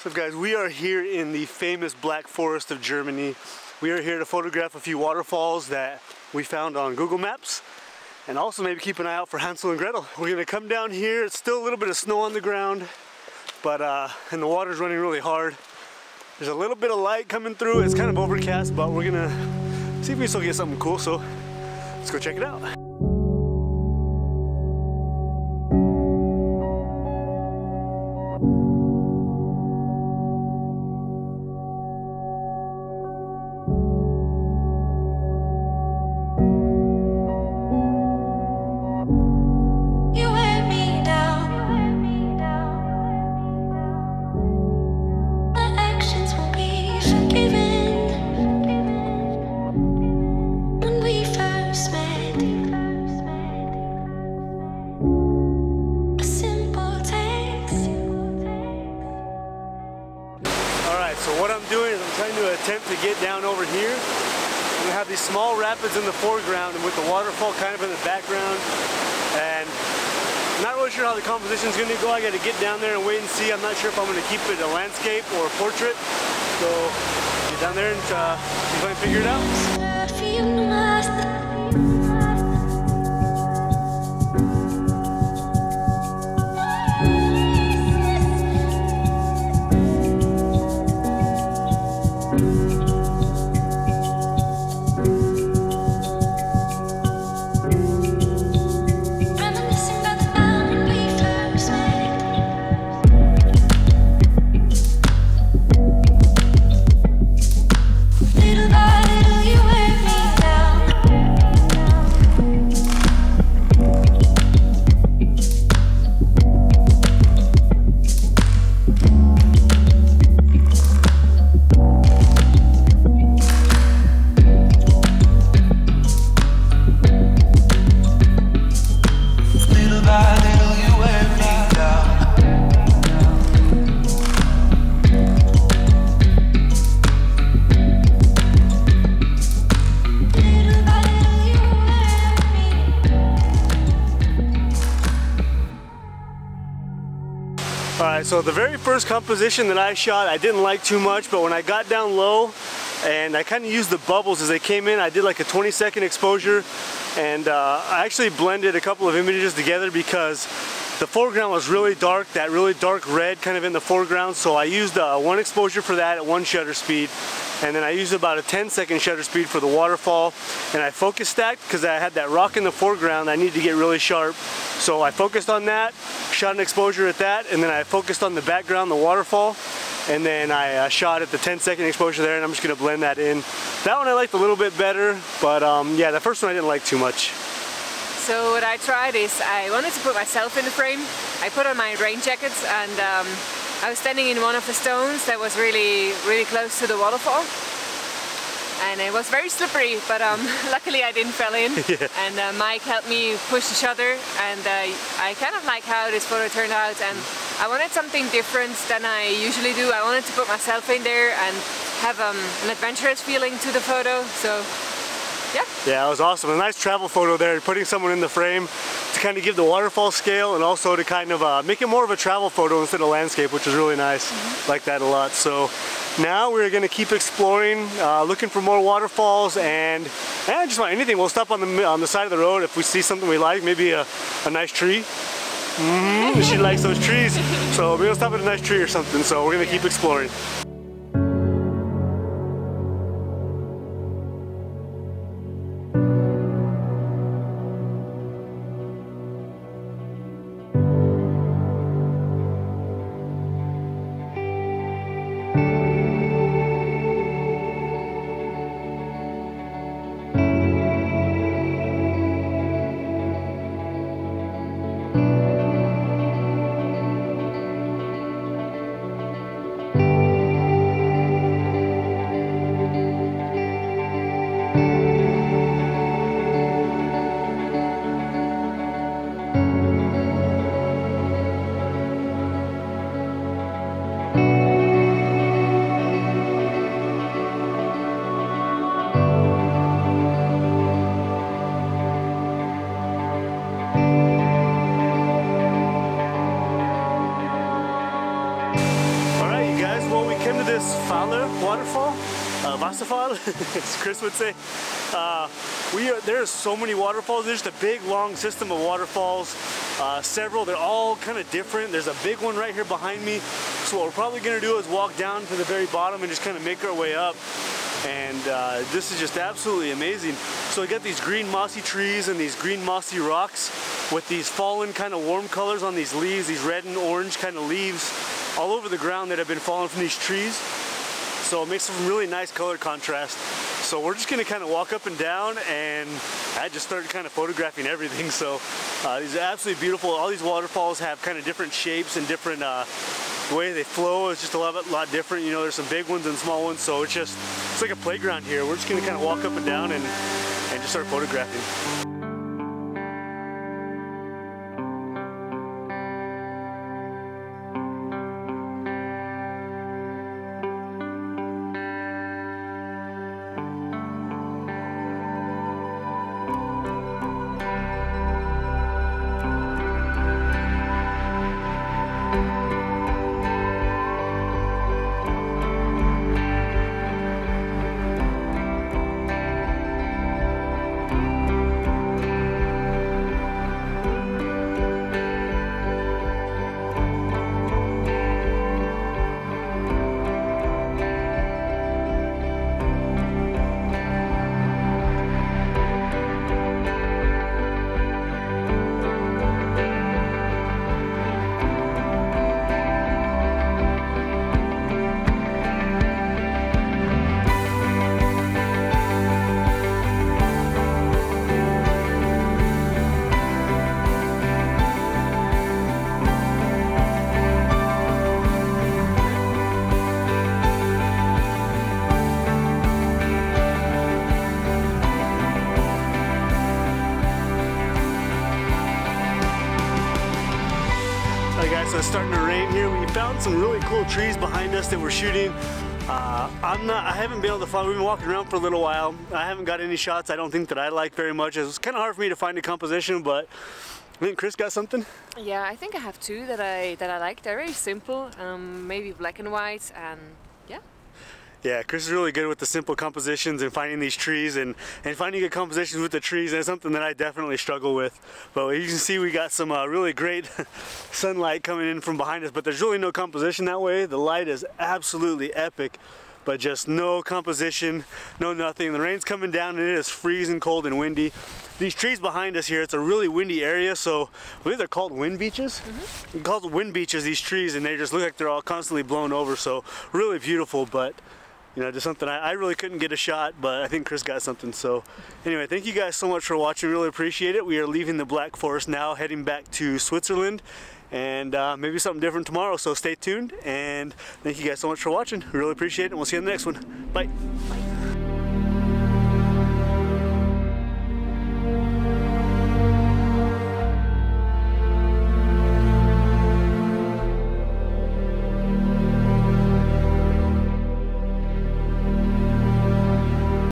So guys, we are here in the famous Black Forest of Germany. We are here to photograph a few waterfalls that we found on Google Maps, and also maybe keep an eye out for Hansel and Gretel. We're gonna come down here. It's still a little bit of snow on the ground, but and the water's running really hard. There's a little bit of light coming through. It's kind of overcast, but we're gonna see if we still get something cool. So let's go check it out. So what I'm doing is I'm trying to attempt to get down over here. We have these small rapids in the foreground and with the waterfall kind of in the background. And I'm not really sure how the composition is going to go. I got to get down there and wait and see. I'm not sure if I'm going to keep it a landscape or a portrait. So get down there and see if I can figure it out. Alright, so the very first composition that I shot I didn't like too much, but when I got down low and I kind of used the bubbles as they came in, I did like a 20-second exposure, and I actually blended a couple of images together because the foreground was really dark, that really dark red kind of in the foreground, so I used one exposure for that at one shutter speed, and then I used about a 10-second shutter speed for the waterfall, and I focus stacked because I had that rock in the foreground I need to get really sharp. So I focused on that, shot an exposure at that, and then I focused on the background, the waterfall, and then I shot at the 10-second exposure there, and I'm just going to blend that in. That one I liked a little bit better, but yeah, the first one I didn't like too much. So what I tried is I wanted to put myself in the frame. I put on my rain jackets, and I was standing in one of the stones that was really close to the waterfall. And it was very slippery, but luckily I didn't fall in. Yeah. And Mike helped me push the shutter, and I kind of like how this photo turned out, and I wanted something different than I usually do. I wanted to put myself in there and have an adventurous feeling to the photo, so yeah. Yeah, it was awesome. A nice travel photo there, putting someone in the frame to kind of give the waterfall scale, and also to kind of make it more of a travel photo instead of landscape, which was really nice. Like that a lot. So now we're going to keep exploring, looking for more waterfalls, and just about anything. We'll stop on the side of the road if we see something we like, maybe a nice tree. She likes those trees, so maybe we'll stop at a nice tree or something. So we're going to keep exploring. came to this waterfall, Waterfall, as Chris would say. There are so many waterfalls. There's just a big long system of waterfalls, several. They're all kind of different. There's a big one right here behind me. So what we're probably gonna do is walk down to the very bottom and just kind of make our way up. And this is just absolutely amazing. So we got these green mossy trees and these green mossy rocks with these fallen kind of warm colors on these leaves, these red and orange kind of leaves all over the ground that have been falling from these trees. So it makes some really nice color contrast. So we're just gonna kind of walk up and down, and I just started kind of photographing everything. So these are absolutely beautiful. All these waterfalls have kind of different shapes and different the way they flow is just a lot different. You know, there's some big ones and small ones, so it's like a playground here. We're just gonna kind of walk up and down and just start photographing. So it's starting to rain here. We found some really cool trees behind us that we're shooting. I haven't been able to find, we've been walking around for a little while. I haven't got any shots I don't think that I like very much. It was kind of hard for me to find a composition, but I think Chris got something? Yeah, I think I have two that I like. They're very simple, maybe black and white, and yeah. Yeah, Chris is really good with the simple compositions and finding these trees and finding good compositions with the trees. And it's something that I definitely struggle with. But you can see we got some really great sunlight coming in from behind us, but there's really no composition that way. The light is absolutely epic, but just no composition, no nothing. The rain's coming down and it is freezing cold and windy. These trees behind us here, it's a really windy area, so I believe they're called wind beeches. We call them wind beeches, these trees, and they just look like they're all constantly blown over, so really beautiful, but you know, just something I really couldn't get a shot, but I think Chris got something. So anyway, thank you guys so much for watching. Really appreciate it. We are leaving the Black Forest now, heading back to Switzerland, and maybe something different tomorrow, so stay tuned. And thank you guys so much for watching. We really appreciate it, and we'll see you in the next one. Bye.